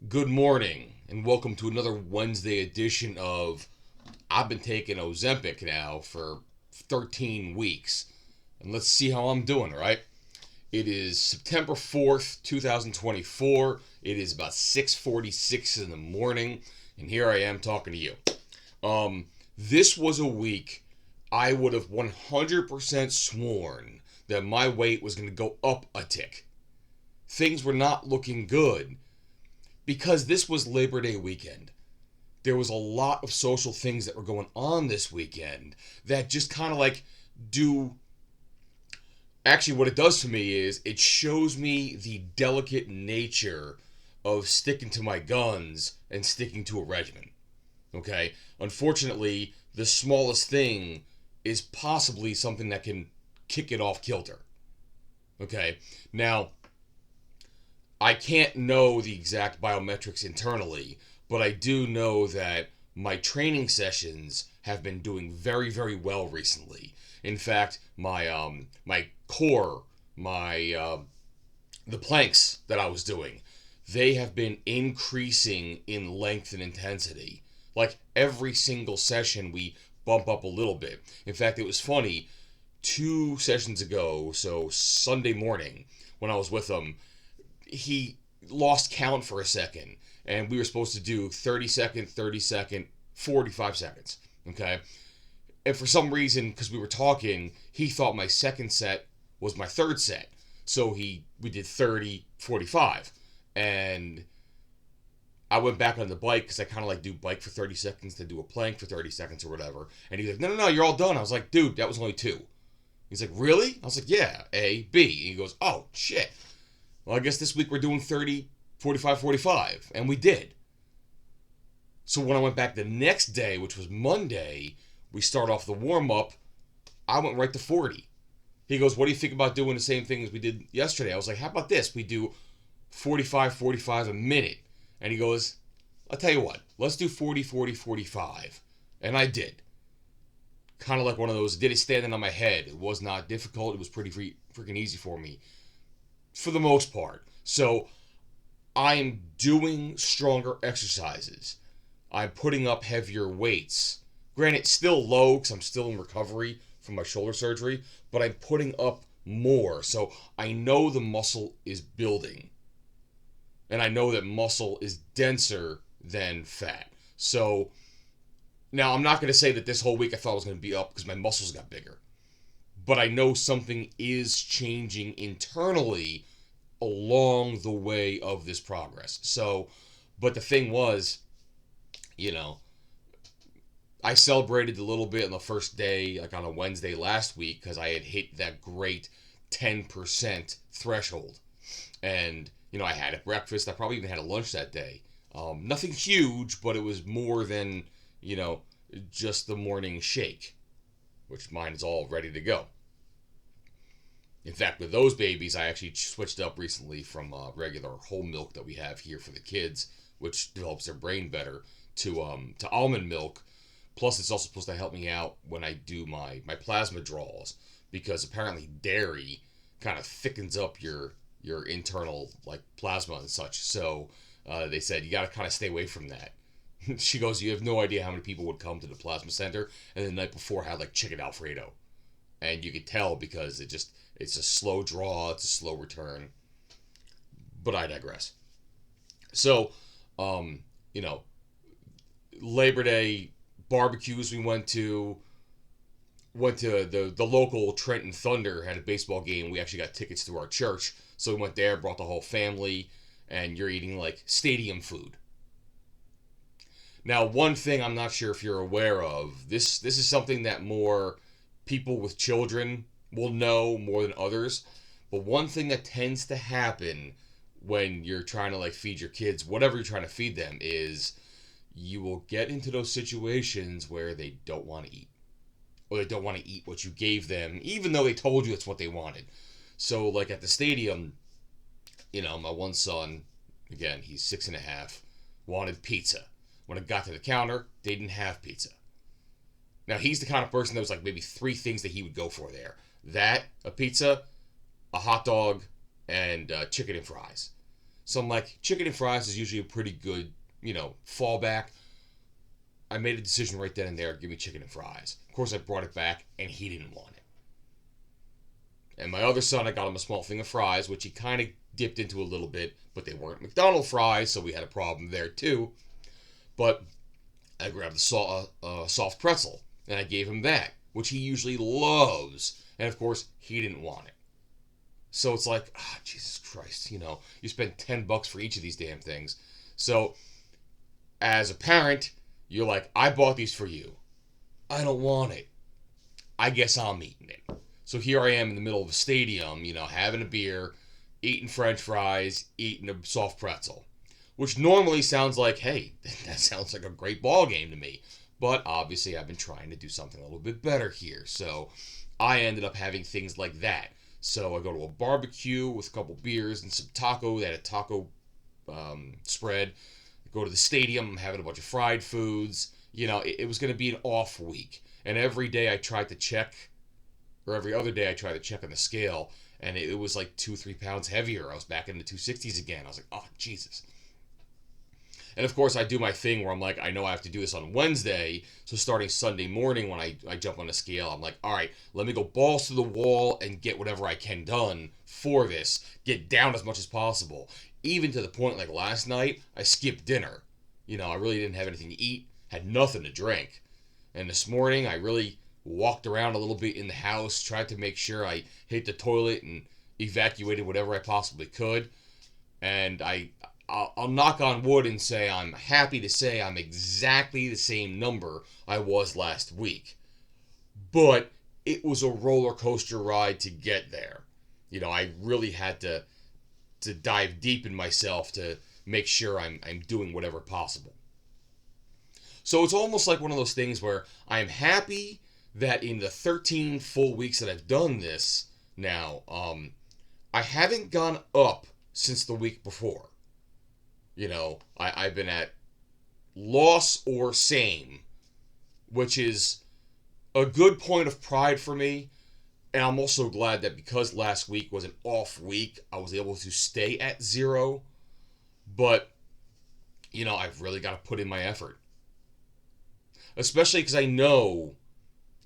Good morning, and welcome to another Wednesday edition of I've been taking Ozempic now for 13 weeks, and let's see how I'm doing, right? It is September 4th, 2024. It is about 6:46 in the morning, and here I am talking to you. This was a week I would have 100% sworn that my weight was going to go up a tick. Things were not looking good because this was Labor Day weekend. There was a lot of social things that were going on this weekend that just kind of like do. Actually, what it does for me is it shows me the delicate nature of sticking to my guns and sticking to a regimen. Okay? Unfortunately, the smallest thing is possibly something that can kick it off kilter. Okay? Now, I can't know the exact biometrics internally, but I do know that my training sessions have been doing very, very well recently. In fact, my core, the planks that I was doing, they have been increasing in length and intensity. Like every single session, we bump up a little bit. In fact, it was funny. 2 sessions ago, so Sunday morning, when I was with him, he lost count for a second, and we were supposed to do 30-second, 30-second, 45 seconds. Okay, and for some reason, because we were talking, he thought my second set was my third set, so we did 30, 45, and I went back on the bike because I kind of like do bike for 30 seconds, then do a plank for 30 seconds or whatever. And he's like, no, you're all done. I was like, dude, that was only two. He's like, really? I was like, yeah, A, B. And he goes, oh, shit. Well, I guess this week we're doing 30, 45, 45. And we did. So when I went back the next day, which was Monday, we start off the warm-up, I went right to 40. He goes, what do you think about doing the same thing as we did yesterday? I was like, how about this? We do 45, 45 a minute. And he goes, I'll tell you what, let's do 40, 40, 45. And I did. Kind of like one of those, did it standing on my head. It was not difficult. It was pretty freaking easy for me, for the most part. So I'm doing stronger exercises. I'm putting up heavier weights. Granted, still low because I'm still in recovery from my shoulder surgery, but I'm putting up more. So I know the muscle is building. And I know that muscle is denser than fat. So now I'm not going to say that this whole week I thought I was going to be up because my muscles got bigger. But I know something is changing internally along the way of this progress. So, but the thing was, I celebrated a little bit on the first day, like on a Wednesday last week, because I had hit that great 10% threshold. And I had a breakfast. I probably even had a lunch that day. Nothing huge, but it was more than, just the morning shake, which mine is all ready to go. In fact, with those babies, I actually switched up recently from regular whole milk that we have here for the kids, which develops their brain better, to almond milk. Plus, it's also supposed to help me out when I do my plasma draws, because apparently dairy kind of thickens up your internal like plasma and such. So they said you got to kind of stay away from that. She goes, you have no idea how many people would come to the plasma center and the night before had like chicken Alfredo, and you could tell because it's a slow draw, it's a slow return. But I digress. So, Labor Day barbecues we went to the local Trenton Thunder had a baseball game. We actually got tickets to our church. So we went there, brought the whole family, and you're eating like stadium food. Now, one thing I'm not sure if you're aware of, this is something that more people with children will know more than others. But one thing that tends to happen when you're trying to like feed your kids, whatever you're trying to feed them, is you will get into those situations where they don't want to eat. Or they don't want to eat what you gave them, even though they told you it's what they wanted. So, like at the stadium, my one son, again, he's 6.5, wanted pizza. When it got to the counter, they didn't have pizza. Now, he's the kind of person that was like maybe 3 things that he would go for there. That, a pizza, a hot dog, and chicken and fries. So I'm like, chicken and fries is usually a pretty good, fallback. I made a decision right then and there, give me chicken and fries. Of course, I brought it back, and he didn't want it. And my other son, I got him a small thing of fries, which he kind of dipped into a little bit, but they weren't McDonald's fries, so we had a problem there too. But I grabbed a soft pretzel, and I gave him that, which he usually loves. And of course, he didn't want it. So it's like, Jesus Christ, you spend $10 for each of these damn things. So, as a parent, you're like, I bought these for you. I don't want it. I guess I'm eating it. So here I am in the middle of a stadium, having a beer, eating French fries, eating a soft pretzel. Which normally sounds like, hey, that sounds like a great ball game to me. But obviously I've been trying to do something a little bit better here. So I ended up having things like that. So I go to a barbecue with a couple beers and some taco. They had a taco spread. I go to the stadium. I'm having a bunch of fried foods. It was going to be an off week. And every day I tried to check, or every other day I tried to check on the scale, and it was like 2-3 pounds heavier. I was back in the 260s again. I was like, oh, Jesus. And of course, I do my thing where I'm like, I know I have to do this on Wednesday, so starting Sunday morning when I jump on the scale, I'm like, all right, let me go balls to the wall and get whatever I can done for this, get down as much as possible. Even to the point, like last night, I skipped dinner. I really didn't have anything to eat, had nothing to drink. And this morning, I really walked around a little bit in the house, tried to make sure I hit the toilet and evacuated whatever I possibly could. And I'll knock on wood and say I'm happy to say I'm exactly the same number I was last week. But it was a roller coaster ride to get there. I really had to dive deep in myself to make sure I'm doing whatever possible. So it's almost like one of those things where I'm happy that in the 13 full weeks that I've done this now, I haven't gone up since the week before. I've been at loss or same, which is a good point of pride for me. And I'm also glad that because last week was an off week, I was able to stay at 0. But, I've really got to put in my effort. Especially because I know,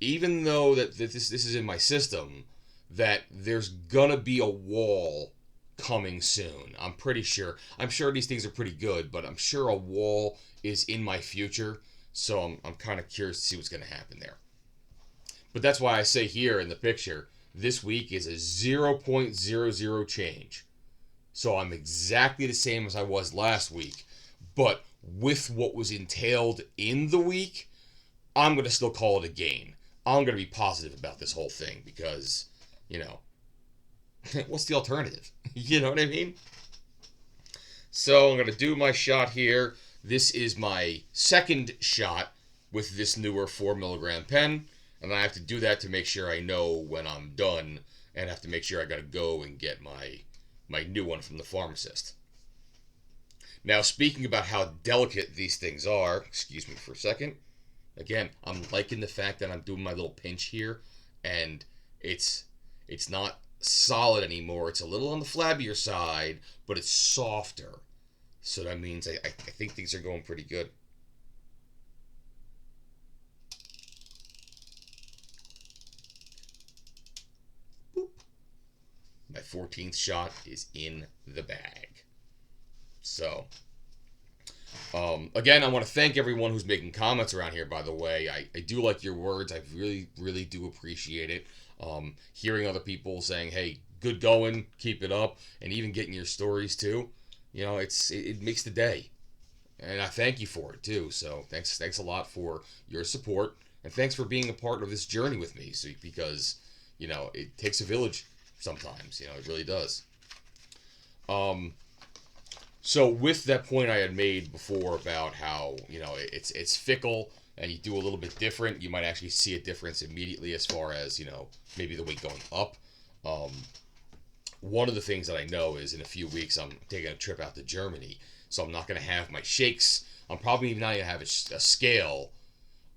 even though that this is in my system, that there's gonna be a wall coming soon. I'm pretty sure. I'm sure these things are pretty good, but I'm sure a wall is in my future. So I'm kind of curious to see what's gonna happen there. But that's why I say here in the picture, this week is a 0.00 change. So I'm exactly the same as I was last week, but with what was entailed in the week, I'm going to still call it a gain. I'm going to be positive about this whole thing because, what's the alternative? You know what I mean? So I'm going to do my shot here. This is my second shot with this newer 4 milligram pen. And I have to do that to make sure I know when I'm done. And have to make sure I got to go and get my new one from the pharmacist. Now, speaking about how delicate these things are, excuse me for a second. Again, I'm liking the fact that I'm doing my little pinch here, and it's not solid anymore. It's a little on the flabbier side, but it's softer. So that means I think things are going pretty good. Boop. My 14th shot is in the bag. So... again, I want to thank everyone who's making comments around here, by the way. I do like your words. I really, really do appreciate it. Hearing other people saying, hey, good going, keep it up, and even getting your stories too. It makes the day. And I thank you for it too. So thanks a lot for your support. And thanks for being a part of this journey with me. Because, it takes a village sometimes. It really does. So with that point I had made before about how, it's fickle and you do a little bit different, you might actually see a difference immediately as far as, maybe the weight going up. One of the things that I know is in a few weeks I'm taking a trip out to Germany. So I'm not going to have my shakes. I'm probably not going to have a scale.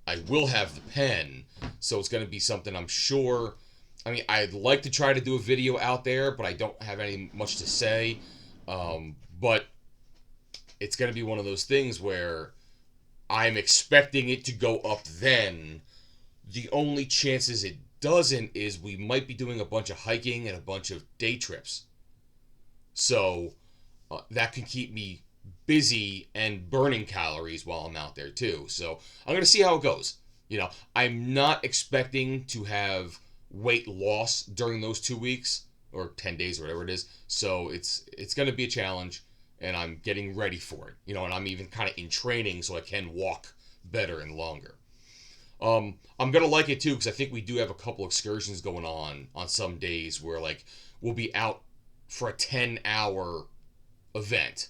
I will have the pen. So it's going to be something I'm sure. I mean, I'd like to try to do a video out there, but I don't have any much to say. But it's going to be one of those things where I'm expecting it to go up then. The only chances it doesn't is we might be doing a bunch of hiking and a bunch of day trips. So that can keep me busy and burning calories while I'm out there too. So I'm going to see how it goes. I'm not expecting to have weight loss during those 2 weeks or 10 days or whatever it is. So it's going to be a challenge, and I'm getting ready for it. And I'm even kind of in training so I can walk better and longer. I'm going to like it too because I think we do have a couple excursions going on some days where like we'll be out for a 10-hour event.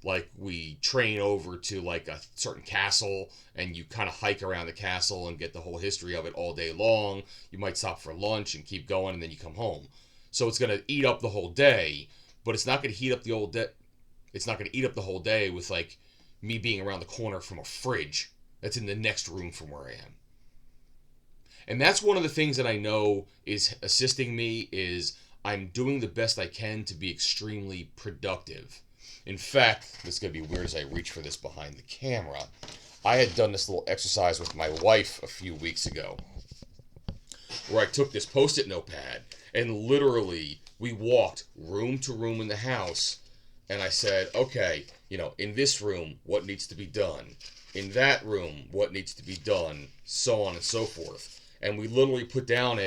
Like we train over to like a certain castle and you kind of hike around the castle and get the whole history of it all day long. You might stop for lunch and keep going and then you come home. So it's going to eat up the whole day, but it's not going to heat up the whole day. It's not going to eat up the whole day with like me being around the corner from a fridge that's in the next room from where I am. And that's one of the things that I know is assisting me is I'm doing the best I can to be extremely productive. In fact, this is going to be weird as I reach for this behind the camera. I had done this little exercise with my wife a few weeks ago where I took this Post-it notepad and literally we walked room to room in the house and I said, okay, in this room, what needs to be done? In that room, what needs to be done? So on and so forth. And we literally put down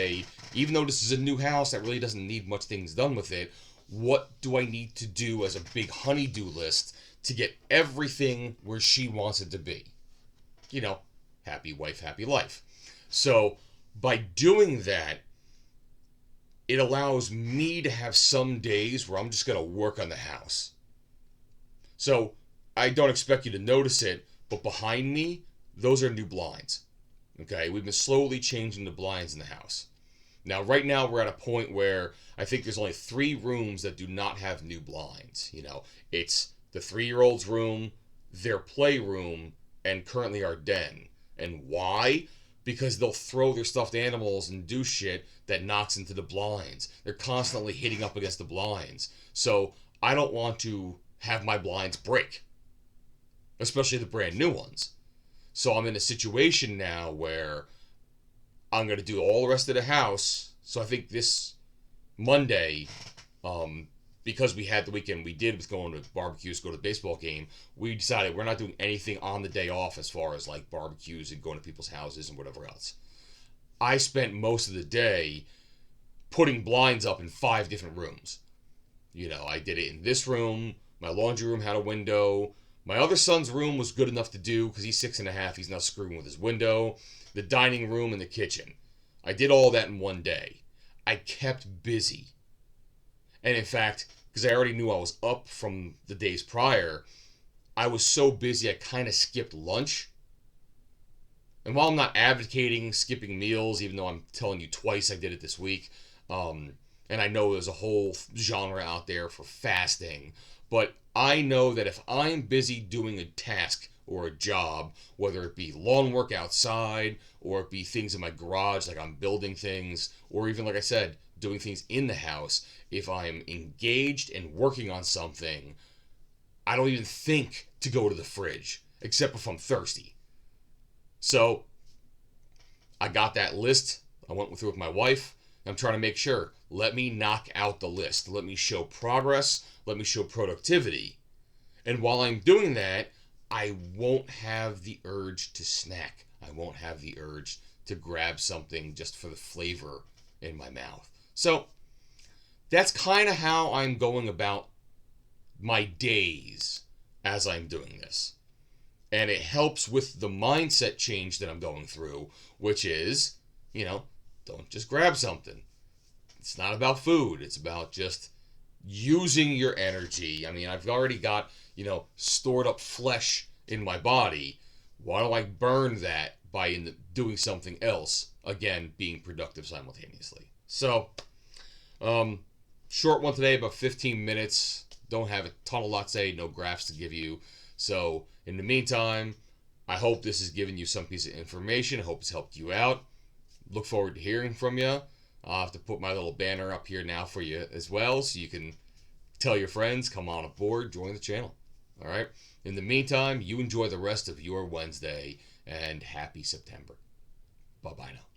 even though this is a new house that really doesn't need much things done with it, what do I need to do as a big honey-do list to get everything where she wants it to be? Happy wife, happy life. So by doing that, it allows me to have some days where I'm just going to work on the house. So I don't expect you to notice it, but behind me, those are new blinds. Okay, we've been slowly changing the blinds in the house. Now, right now, we're at a point where I think there's only 3 rooms that do not have new blinds. It's the 3-year-old's room, their playroom, and currently our den. And why? Because they'll throw their stuffed animals and do shit that knocks into the blinds. They're constantly hitting up against the blinds. So I don't want to have my blinds break, especially the brand new ones. So I'm in a situation now where I'm going to do all the rest of the house. So I think this Monday, because we had the weekend we did with going to barbecues, go to the baseball game, we decided we're not doing anything on the day off as far as like barbecues and going to people's houses and whatever else. I spent most of the day putting blinds up in 5 different rooms. I did it in this room. My laundry room had a window. My other son's room was good enough to do because he's 6.5. He's not screwing with his window. The dining room and the kitchen. I did all that in one day. I kept busy. And in fact, because I already knew I was up from the days prior, I was so busy I kind of skipped lunch. And while I'm not advocating skipping meals, even though I'm telling you twice I did it this week, and I know there's a whole genre out there for fasting, but I know that if I'm busy doing a task or a job, whether it be lawn work outside or it be things in my garage, like I'm building things, or even, like I said, doing things in the house, if I'm engaged and working on something, I don't even think to go to the fridge, except if I'm thirsty. So I got that list. I went through with my wife. I'm trying to make sure, let me knock out the list. Let me show progress. Let me show productivity. And while I'm doing that, I won't have the urge to snack. I won't have the urge to grab something just for the flavor in my mouth. So that's kind of how I'm going about my days as I'm doing this. And it helps with the mindset change that I'm going through, which is, don't just grab something. It's not about food. It's about just using your energy. I mean, I've already got, stored up flesh in my body. Why don't I burn that by doing something else? Again, being productive simultaneously. So, short one today, about 15 minutes. Don't have a ton of lot to say, no graphs to give you. So, in the meantime, I hope this has given you some piece of information. I hope it's helped you out. Look forward to hearing from you. I'll have to put my little banner up here now for you as well, so you can Tell your friends, come on aboard, join the channel. All right? In the meantime, you enjoy the rest of your Wednesday, and happy September. Bye-bye now.